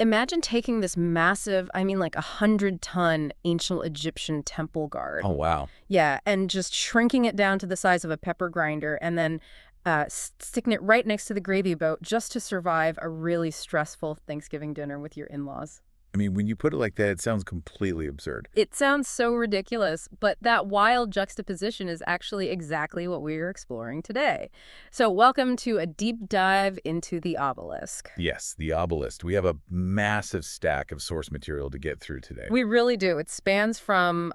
Imagine taking this massive, I mean like 100-ton ancient Egyptian temple guard. Oh, wow. Yeah, and just shrinking it down to the size of a pepper grinder and then sticking it right next to the gravy boat just to survive a really stressful Thanksgiving dinner with your in-laws. I mean, when you put it like that, it sounds completely absurd. It sounds so ridiculous, but that wild juxtaposition is actually exactly what we're exploring today. So welcome to a deep dive into the obelisk. Yes, the obelisk. We have a massive stack of source material to get through today. We really do. It spans from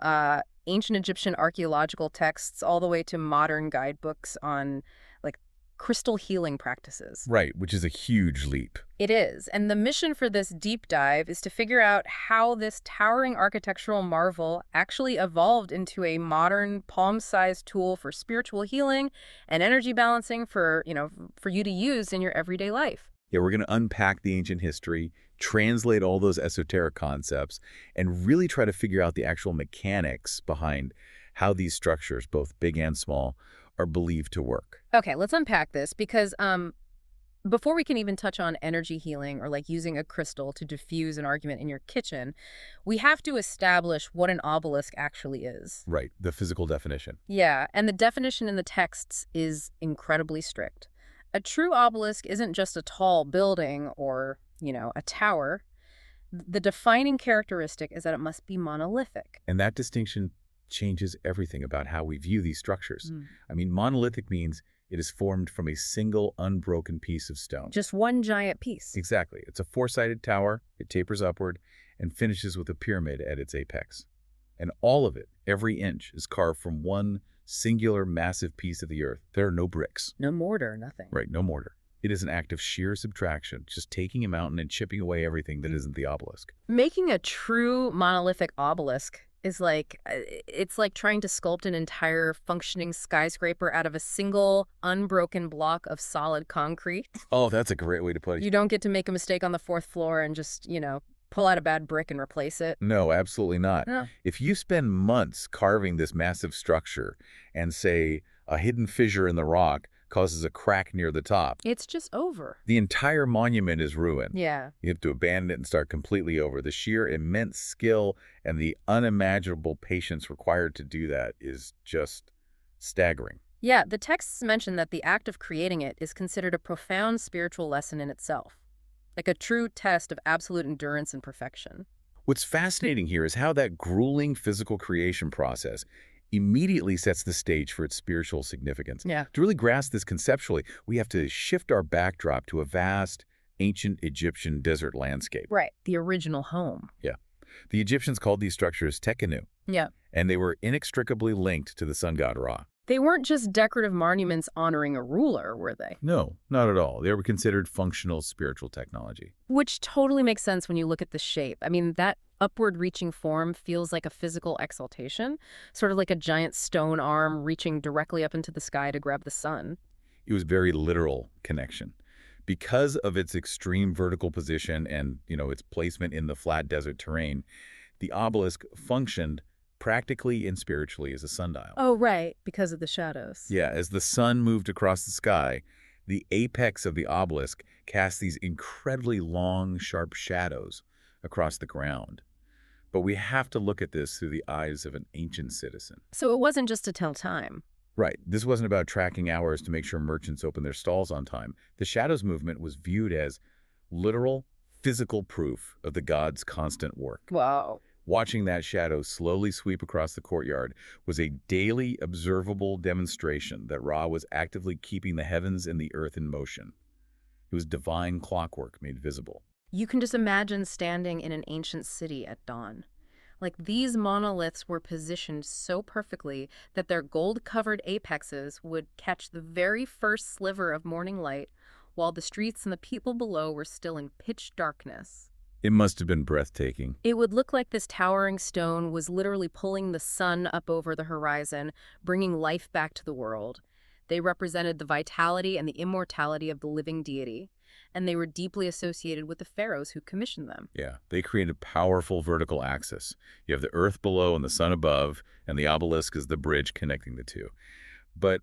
ancient Egyptian archaeological texts all the way to modern guidebooks on like crystal healing practices. Right, which is a huge leap. It is. And the mission for this deep dive is to figure out how this towering architectural marvel actually evolved into a modern palm-sized tool for spiritual healing and energy balancing for you to use in your everyday life. Yeah, we're going to unpack the ancient history, translate all those esoteric concepts, and really try to figure out the actual mechanics behind how these structures, both big and small, are believed to work. Okay, let's unpack this because before we can even touch on energy healing or like using a crystal to diffuse an argument in your kitchen, we have to establish what an obelisk actually is. Right, the physical definition. Yeah, and the definition in the texts is incredibly strict. A true obelisk isn't just a tall building or, a tower. The defining characteristic is that it must be monolithic. And that distinction changes everything about how we view these structures. Mm. I mean, monolithic means it is formed from a single unbroken piece of stone. Just one giant piece. Exactly. It's a four-sided tower. It tapers upward and finishes with a pyramid at its apex. And all of it, every inch, is carved from one singular massive piece of the earth. There are no bricks. No mortar, nothing. Right, no mortar. It is an act of sheer subtraction, just taking a mountain and chipping away everything that isn't the obelisk. Making a true monolithic obelisk is it's like trying to sculpt an entire functioning skyscraper out of a single unbroken block of solid concrete. Oh, that's a great way to put it. You don't get to make a mistake on the fourth floor and just, pull out a bad brick and replace it. No, absolutely not. No. If you spend months carving this massive structure and, say, a hidden fissure in the rock causes a crack near the top, It's just over. the entire monument is ruined. Yeah. You have to abandon it and start completely over. The sheer immense skill and the unimaginable patience required to do that is just staggering. Yeah, the texts mention that the act of creating it is considered a profound spiritual lesson in itself, like a true test of absolute endurance and perfection. What's fascinating here is how that grueling physical creation process immediately sets the stage for its spiritual significance. Yeah. To really grasp this conceptually, we have to shift our backdrop to a vast, ancient Egyptian desert landscape. Right. The original home. Yeah. The Egyptians called these structures Tekkenu, Yeah. and they were inextricably linked to the sun god Ra. They weren't just decorative monuments honoring a ruler, were they? No, not at all. They were considered functional spiritual technology. Which totally makes sense when you look at the shape. I mean, that upward-reaching form feels like a physical exaltation, sort of like a giant stone arm reaching directly up into the sky to grab the sun. It was very literal connection. Because of its extreme vertical position and, its placement in the flat desert terrain, the obelisk functioned practically and spiritually as a sundial. Oh, right, because of the shadows. Yeah, as the sun moved across the sky, the apex of the obelisk cast these incredibly long, sharp shadows across the ground. But we have to look at this through the eyes of an ancient citizen. So it wasn't just to tell time. Right. This wasn't about tracking hours to make sure merchants opened their stalls on time. The shadows movement was viewed as literal, physical proof of the god's constant work. Wow. Watching that shadow slowly sweep across the courtyard was a daily observable demonstration that Ra was actively keeping the heavens and the earth in motion. It was divine clockwork made visible. You can just imagine standing in an ancient city at dawn. Like these monoliths were positioned so perfectly that their gold-covered apexes would catch the very first sliver of morning light while the streets and the people below were still in pitch darkness. It must have been breathtaking. It would look like this towering stone was literally pulling the sun up over the horizon, bringing life back to the world. They represented the vitality and the immortality of the living deity, and they were deeply associated with the pharaohs who commissioned them. Yeah, they created a powerful vertical axis. You have the earth below and the sun above, and the obelisk is the bridge connecting the two. But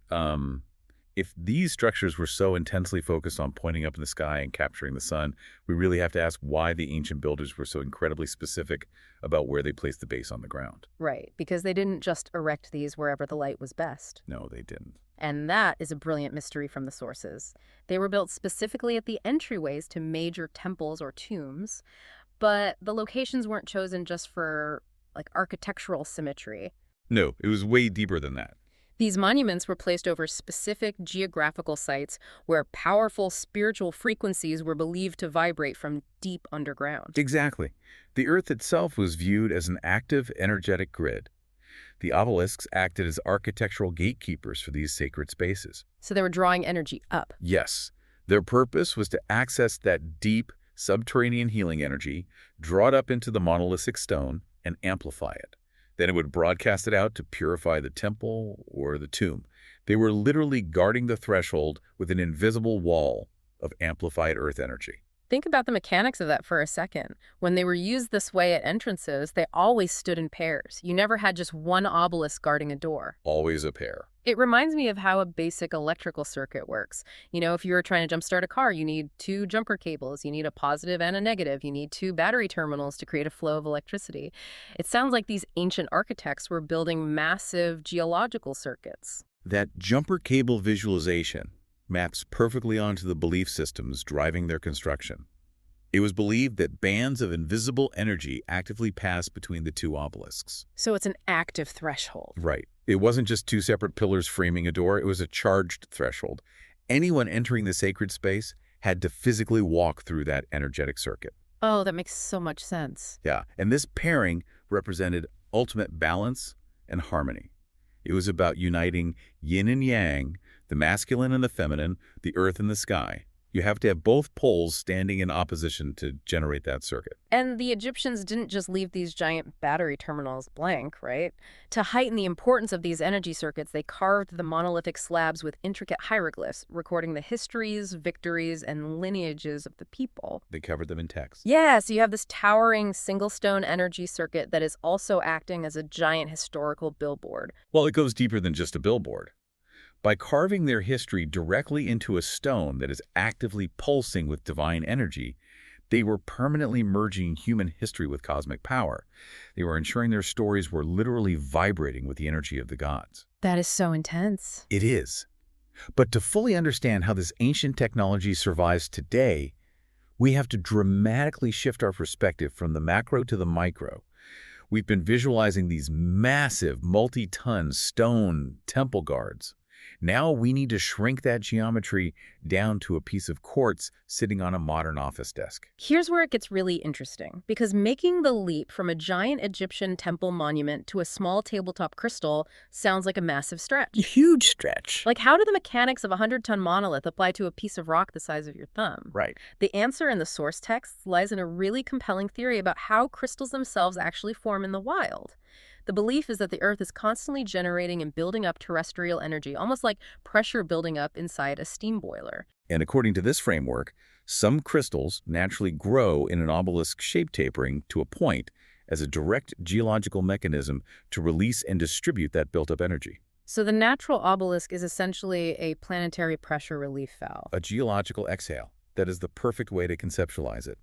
If these structures were so intensely focused on pointing up in the sky and capturing the sun, we really have to ask why the ancient builders were so incredibly specific about where they placed the base on the ground. Right, because they didn't just erect these wherever the light was best. No, they didn't. And that is a brilliant mystery from the sources. They were built specifically at the entryways to major temples or tombs, but the locations weren't chosen just for, like, architectural symmetry. No, it was way deeper than that. These monuments were placed over specific geographical sites where powerful spiritual frequencies were believed to vibrate from deep underground. Exactly. The Earth itself was viewed as an active, energetic grid. The obelisks acted as architectural gatekeepers for these sacred spaces. So they were drawing energy up. Yes, their purpose was to access that deep, subterranean healing energy, draw it up into the monolithic stone, and amplify it. Then it would broadcast it out to purify the temple or the tomb. They were literally guarding the threshold with an invisible wall of amplified earth energy. Think about the mechanics of that for a second. When they were used this way at entrances, they always stood in pairs. You never had just one obelisk guarding a door. Always a pair. It reminds me of how a basic electrical circuit works. You know, if you were trying to jumpstart a car, you need two jumper cables, you need a positive and a negative, you need two battery terminals to create a flow of electricity. It sounds like these ancient architects were building massive geological circuits. That jumper cable visualization maps perfectly onto the belief systems driving their construction. It was believed that bands of invisible energy actively passed between the two obelisks. So it's an active threshold. Right. It wasn't just two separate pillars framing a door, it was a charged threshold. Anyone entering the sacred space had to physically walk through that energetic circuit. Oh, that makes so much sense. Yeah, and this pairing represented ultimate balance and harmony. It was about uniting yin and yang, the masculine and the feminine, the earth and the sky. You have to have both poles standing in opposition to generate that circuit. And the Egyptians didn't just leave these giant battery terminals blank, right? To heighten the importance of these energy circuits, they carved the monolithic slabs with intricate hieroglyphs, recording the histories, victories, and lineages of the people. They covered them in text. Yeah, so you have this towering single-stone energy circuit that is also acting as a giant historical billboard. Well, it goes deeper than just a billboard. By carving their history directly into a stone that is actively pulsing with divine energy, they were permanently merging human history with cosmic power. They were ensuring their stories were literally vibrating with the energy of the gods. That is so intense. It is. But to fully understand how this ancient technology survives today, we have to dramatically shift our perspective from the macro to the micro. We've been visualizing these massive, multi-ton stone temple guards. Now we need to shrink that geometry down to a piece of quartz sitting on a modern office desk. Here's where it gets really interesting, because making the leap from a giant Egyptian temple monument to a small tabletop crystal sounds like a massive stretch. Huge stretch. Like, how do the mechanics of a 100-ton monolith apply to a piece of rock the size of your thumb? Right. The answer in the source texts lies in a really compelling theory about how crystals themselves actually form in the wild. The belief is that the Earth is constantly generating and building up terrestrial energy, almost like pressure building up inside a steam boiler. And according to this framework, some crystals naturally grow in an obelisk shape tapering to a point as a direct geological mechanism to release and distribute that built-up energy. So the natural obelisk is essentially a planetary pressure relief valve. A geological exhale. That is the perfect way to conceptualize it.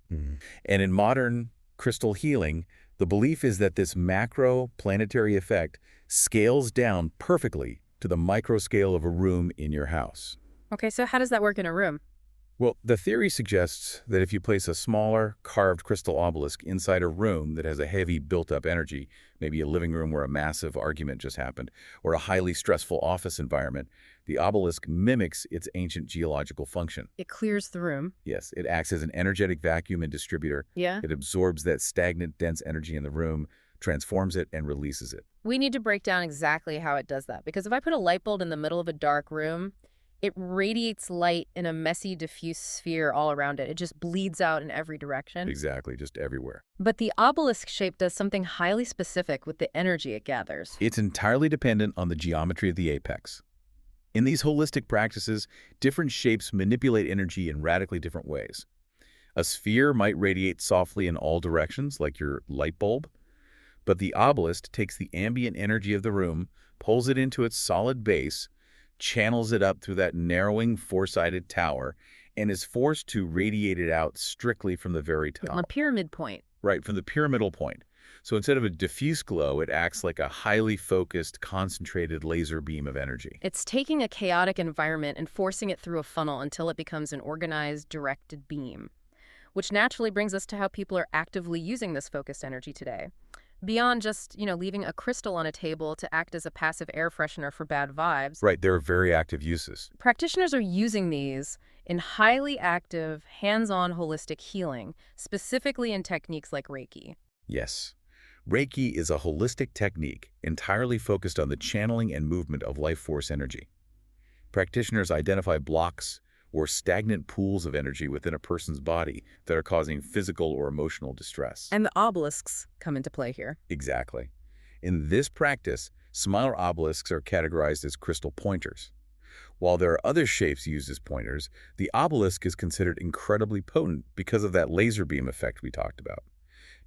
And in modern crystal healing, the belief is that this macro planetary effect scales down perfectly to the micro scale of a room in your house. Okay, so how does that work in a room? Well, the theory suggests that if you place a smaller, carved crystal obelisk inside a room that has a heavy built-up energy, maybe a living room where a massive argument just happened, or a highly stressful office environment, the obelisk mimics its ancient geological function. It clears the room. Yes, it acts as an energetic vacuum and distributor. Yeah. It absorbs that stagnant, dense energy in the room, transforms it, and releases it. We need to break down exactly how it does that, because if I put a light bulb in the middle of a dark room, it radiates light in a messy, diffuse sphere all around it. It just bleeds out in every direction. Exactly, just everywhere. But the obelisk shape does something highly specific with the energy it gathers. It's entirely dependent on the geometry of the apex. In these holistic practices, different shapes manipulate energy in radically different ways. A sphere might radiate softly in all directions, like your light bulb, but the obelisk takes the ambient energy of the room, pulls it into its solid base, channels it up through that narrowing four-sided tower, and is forced to radiate it out strictly from the very On the top. pyramid point. Right, from the pyramidal point. So instead of a diffuse glow, it acts like a highly focused, concentrated laser beam of energy. It's taking a chaotic environment and forcing it through a funnel until it becomes an organized, directed beam. Which naturally brings us to how people are actively using this focused energy today. Beyond just, leaving a crystal on a table to act as a passive air freshener for bad vibes, Right, there are very active uses. practitioners are using these in highly active, hands-on holistic healing, specifically in techniques like Reiki. Yes. Reiki is a holistic technique entirely focused on the channeling and movement of life force energy. Practitioners identify blocks or stagnant pools of energy within a person's body that are causing physical or emotional distress. And the obelisks come into play here. Exactly. In this practice, smaller obelisks are categorized as crystal pointers. While there are other shapes used as pointers, the obelisk is considered incredibly potent because of that laser beam effect we talked about.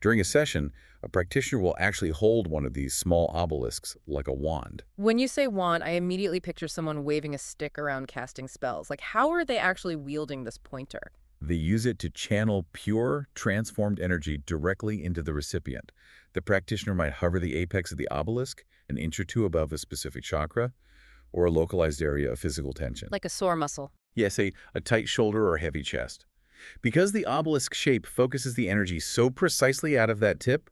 During a session, a practitioner will actually hold one of these small obelisks like a wand. When you say wand, I immediately picture someone waving a stick around casting spells. Like, how are they actually wielding this pointer? They use it to channel pure, transformed energy directly into the recipient. The practitioner might hover the apex of the obelisk an inch or two above a specific chakra or a localized area of physical tension. Like a sore muscle. Yes, a tight shoulder or heavy chest. Because the obelisk shape focuses the energy so precisely out of that tip,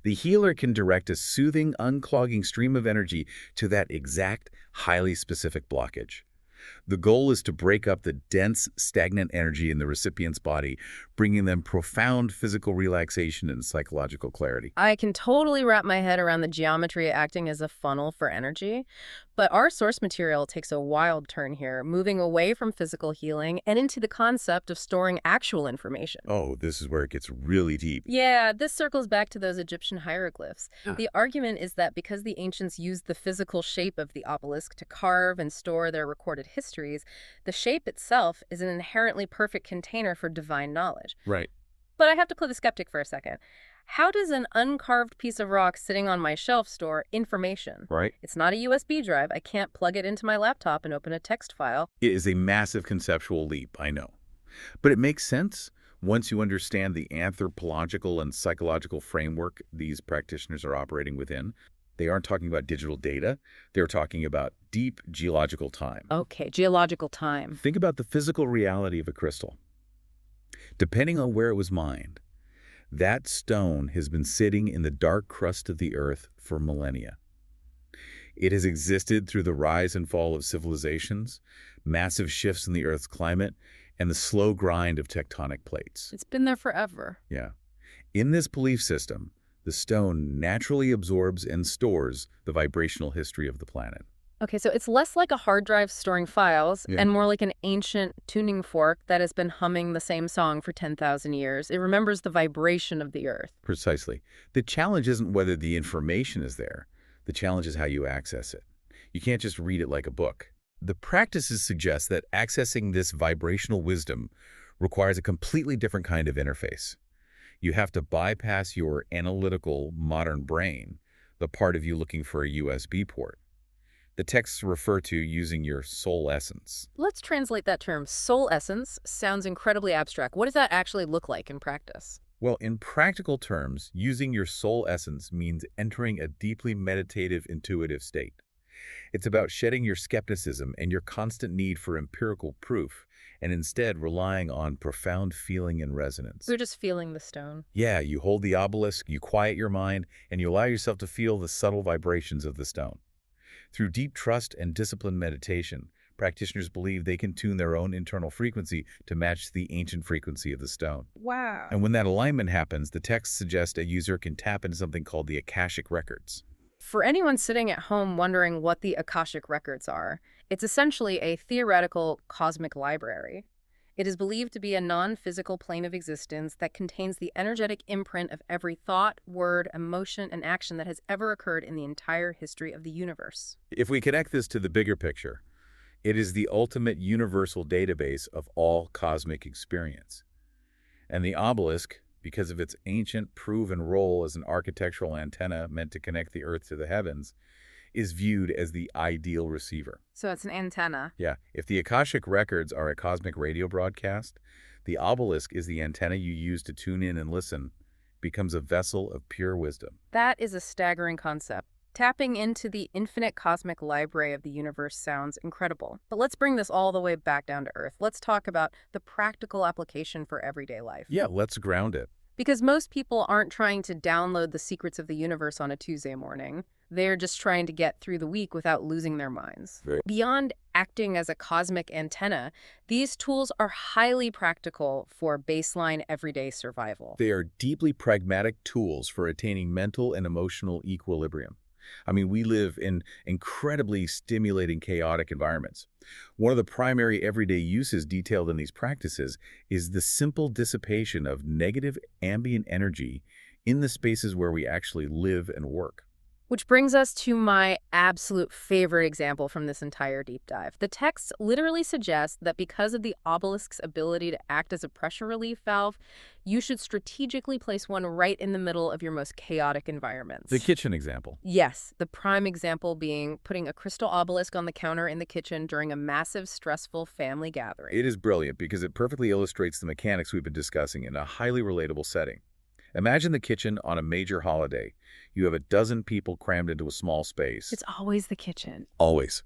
the healer can direct a soothing, unclogging stream of energy to that exact, highly specific blockage. The goal is to break up the dense, stagnant energy in the recipient's body, bringing them profound physical relaxation and psychological clarity. I can totally wrap my head around the geometry acting as a funnel for energy, but our source material takes a wild turn here, moving away from physical healing and into the concept of storing actual information. Oh, this is where it gets really deep. Yeah, this circles back to those Egyptian hieroglyphs. The argument is that because the ancients used the physical shape of the obelisk to carve and store their recorded histories, the shape itself is an inherently perfect container for divine knowledge. Right. But I have to play the skeptic for a second. How does an uncarved piece of rock sitting on my shelf store information? Right. It's not a USB drive. I can't plug it into my laptop and open a text file. It is a massive conceptual leap, I know. But it makes sense once you understand the anthropological and psychological framework these practitioners are operating within. They aren't talking about digital data. They're talking about deep geological time. Okay, geological time. Think about the physical reality of a crystal. Depending on where it was mined, that stone has been sitting in the dark crust of the earth for millennia. It has existed through the rise and fall of civilizations, massive shifts in the Earth's climate, and the slow grind of tectonic plates. It's been there forever. Yeah. In this belief system, the stone naturally absorbs and stores the vibrational history of the planet. Okay, so it's less like a hard drive storing files Yeah. and more like an ancient tuning fork that has been humming the same song for 10,000 years. It remembers the vibration of the earth. Precisely. The challenge isn't whether the information is there. The challenge is how you access it. You can't just read it like a book. The practices suggest that accessing this vibrational wisdom requires a completely different kind of interface. You have to bypass your analytical, modern brain, the part of you looking for a USB port. The texts refer to using your soul essence. Let's translate that term. Soul essence sounds incredibly abstract. What does that actually look like in practice? Well, in practical terms, using your soul essence means entering a deeply meditative, intuitive state. It's about shedding your skepticism and your constant need for empirical proof, and instead relying on profound feeling and resonance. We're just feeling the stone. Yeah, you hold the obelisk, you quiet your mind, and you allow yourself to feel the subtle vibrations of the stone. Through deep trust and disciplined meditation, practitioners believe they can tune their own internal frequency to match the ancient frequency of the stone. Wow. And when that alignment happens, the texts suggest a user can tap into something called the Akashic Records. For anyone sitting at home wondering what the Akashic Records are, it's essentially a theoretical cosmic library. It is believed to be a non-physical plane of existence that contains the energetic imprint of every thought, word, emotion, and action that has ever occurred in the entire history of the universe. If we connect this to the bigger picture, it is the ultimate universal database of all cosmic experience. And the obelisk, because of its ancient, proven role as an architectural antenna meant to connect the earth to the heavens, is viewed as the ideal receiver. So it's an antenna. Yeah, if the Akashic records are a cosmic radio broadcast, the obelisk is the antenna you use to tune in and listen, becomes a vessel of pure wisdom. That is a staggering concept. Tapping into the infinite cosmic library of the universe sounds incredible. But let's bring this all the way back down to Earth. Let's talk about the practical application for everyday life. Yeah, let's ground it. Because most people aren't trying to download the secrets of the universe on a Tuesday morning. They're just trying to get through the week without losing their minds. Right. Beyond acting as a cosmic antenna, these tools are highly practical for baseline everyday survival. They are deeply pragmatic tools for attaining mental and emotional equilibrium. I mean, we live in incredibly stimulating, chaotic environments. One of the primary everyday uses detailed in these practices is the simple dissipation of negative ambient energy in the spaces where we actually live and work. Which brings us to my absolute favorite example from this entire deep dive. The text literally suggests that because of the obelisk's ability to act as a pressure relief valve, you should strategically place one right in the middle of your most chaotic environments. The kitchen example. Yes, the prime example being putting a crystal obelisk on the counter in the kitchen during a massive, stressful family gathering. It is brilliant because it perfectly illustrates the mechanics we've been discussing in a highly relatable setting. Imagine the kitchen on a major holiday. You have a dozen people crammed into a small space. It's always the kitchen. Always.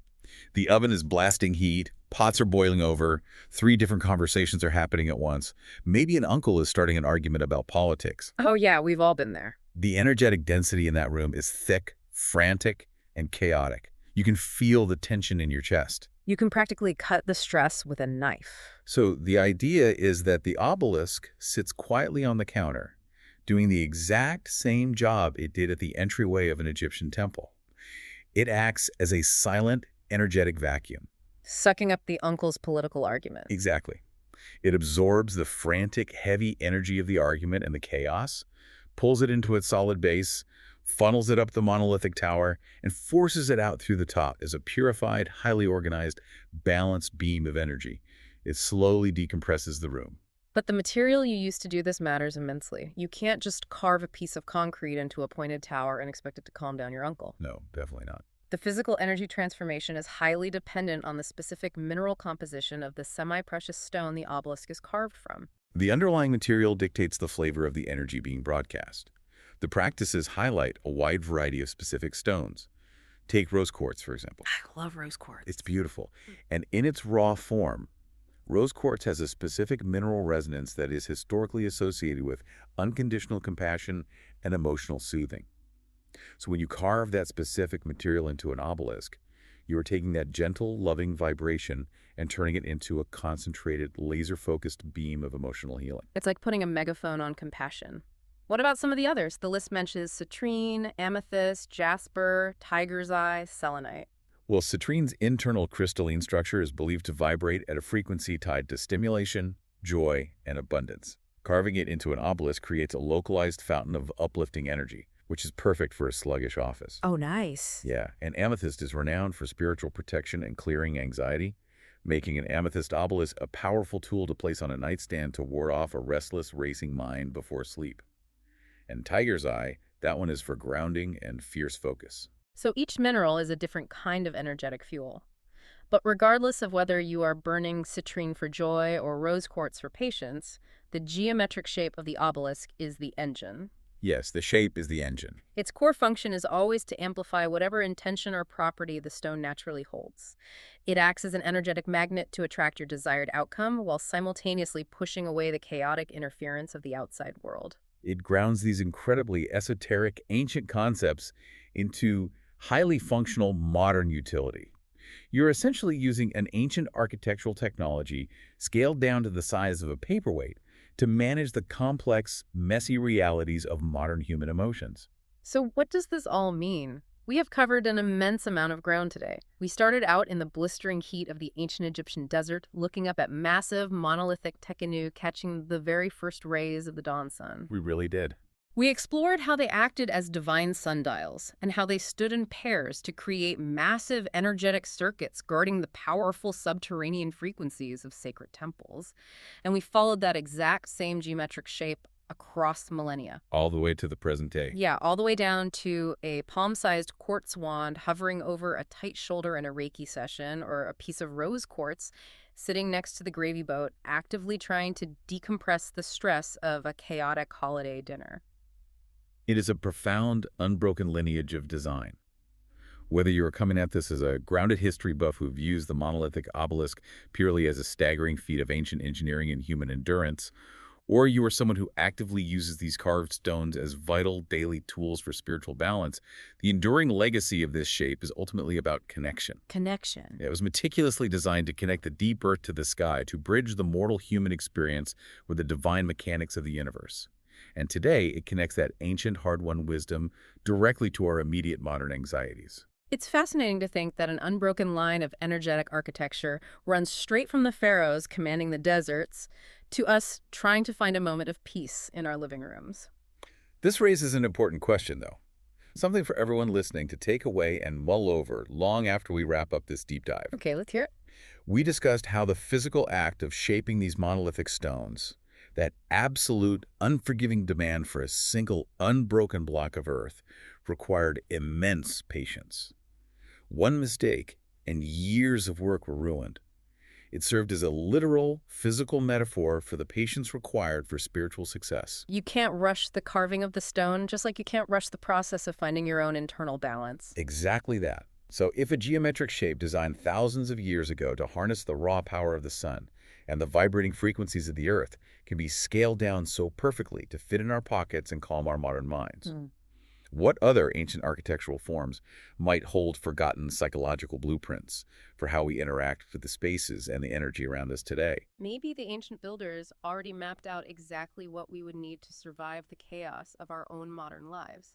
The oven is blasting heat, pots are boiling over, 3 different conversations are happening at once. Maybe an uncle is starting an argument about politics. Oh yeah, we've all been there. The energetic density in that room is thick, frantic, and chaotic. You can feel the tension in your chest. You can practically cut the stress with a knife. So the idea is that the obelisk sits quietly on the counter, doing the exact same job it did at the entryway of an Egyptian temple. It acts as a silent, energetic vacuum. Sucking up the uncle's political argument. Exactly. It absorbs the frantic, heavy energy of the argument and the chaos, pulls it into its solid base, funnels it up the monolithic tower, and forces it out through the top as a purified, highly organized, balanced beam of energy. It slowly decompresses the room. But the material you use to do this matters immensely. You can't just carve a piece of concrete into a pointed tower and expect it to calm down your uncle. No, definitely not. The physical energy transformation is highly dependent on the specific mineral composition of the semi-precious stone the obelisk is carved from. The underlying material dictates the flavor of the energy being broadcast. The practices highlight a wide variety of specific stones. Take rose quartz, for example. I love rose quartz. It's beautiful. And in its raw form, rose quartz has a specific mineral resonance that is historically associated with unconditional compassion and emotional soothing. So when you carve that specific material into an obelisk, you are taking that gentle, loving vibration and turning it into a concentrated, laser-focused beam of emotional healing. It's like putting a megaphone on compassion. What about some of the others? The list mentions citrine, amethyst, jasper, tiger's eye, selenite. Well, citrine's internal crystalline structure is believed to vibrate at a frequency tied to stimulation, joy, and abundance. Carving it into an obelisk creates a localized fountain of uplifting energy, which is perfect for a sluggish office. Oh, nice. Yeah, and amethyst is renowned for spiritual protection and clearing anxiety, making an amethyst obelisk a powerful tool to place on a nightstand to ward off a restless, racing mind before sleep. And tiger's eye, that one is for grounding and fierce focus. So each mineral is a different kind of energetic fuel. But regardless of whether you are burning citrine for joy or rose quartz for patience, the geometric shape of the obelisk is the engine. Yes, the shape is the engine. Its core function is always to amplify whatever intention or property the stone naturally holds. It acts as an energetic magnet to attract your desired outcome while simultaneously pushing away the chaotic interference of the outside world. It grounds these incredibly esoteric, ancient concepts into highly functional modern utility. You're essentially using an ancient architectural technology scaled down to the size of a paperweight to manage the complex, messy realities of modern human emotions. So what does this all mean? We have covered an immense amount of ground today. We started out in the blistering heat of the ancient Egyptian desert, looking up at massive, monolithic Tekkenu catching the very first rays of the dawn sun. We really did. We explored how they acted as divine sundials and how they stood in pairs to create massive energetic circuits guarding the powerful subterranean frequencies of sacred temples. And we followed that exact same geometric shape across the millennia. All the way to the present day. Yeah, all the way down to a palm-sized quartz wand hovering over a tight shoulder in a Reiki session, or a piece of rose quartz sitting next to the gravy boat, actively trying to decompress the stress of a chaotic holiday dinner. It is a profound, unbroken lineage of design. Whether you are coming at this as a grounded history buff who views the monolithic obelisk purely as a staggering feat of ancient engineering and human endurance, or you are someone who actively uses these carved stones as vital daily tools for spiritual balance, the enduring legacy of this shape is ultimately about connection. Connection. It was meticulously designed to connect the deep earth to the sky, to bridge the mortal human experience with the divine mechanics of the universe. And today, it connects that ancient, hard-won wisdom directly to our immediate modern anxieties. It's fascinating to think that an unbroken line of energetic architecture runs straight from the pharaohs commanding the deserts to us trying to find a moment of peace in our living rooms. This raises an important question, though. Something for everyone listening to take away and mull over long after we wrap up this deep dive. Okay, let's hear it. We discussed how the physical act of shaping these monolithic stones, that absolute, unforgiving demand for a single, unbroken block of earth, required immense patience. One mistake, and years of work were ruined. It served as a literal, physical metaphor for the patience required for spiritual success. You can't rush the carving of the stone, just like you can't rush the process of finding your own internal balance. Exactly that. So if a geometric shape designed thousands of years ago to harness the raw power of the sun and the vibrating frequencies of the earth can be scaled down so perfectly to fit in our pockets and calm our modern minds, what other ancient architectural forms might hold forgotten psychological blueprints for how we interact with the spaces and the energy around us today? Maybe the ancient builders already mapped out exactly what we would need to survive the chaos of our own modern lives.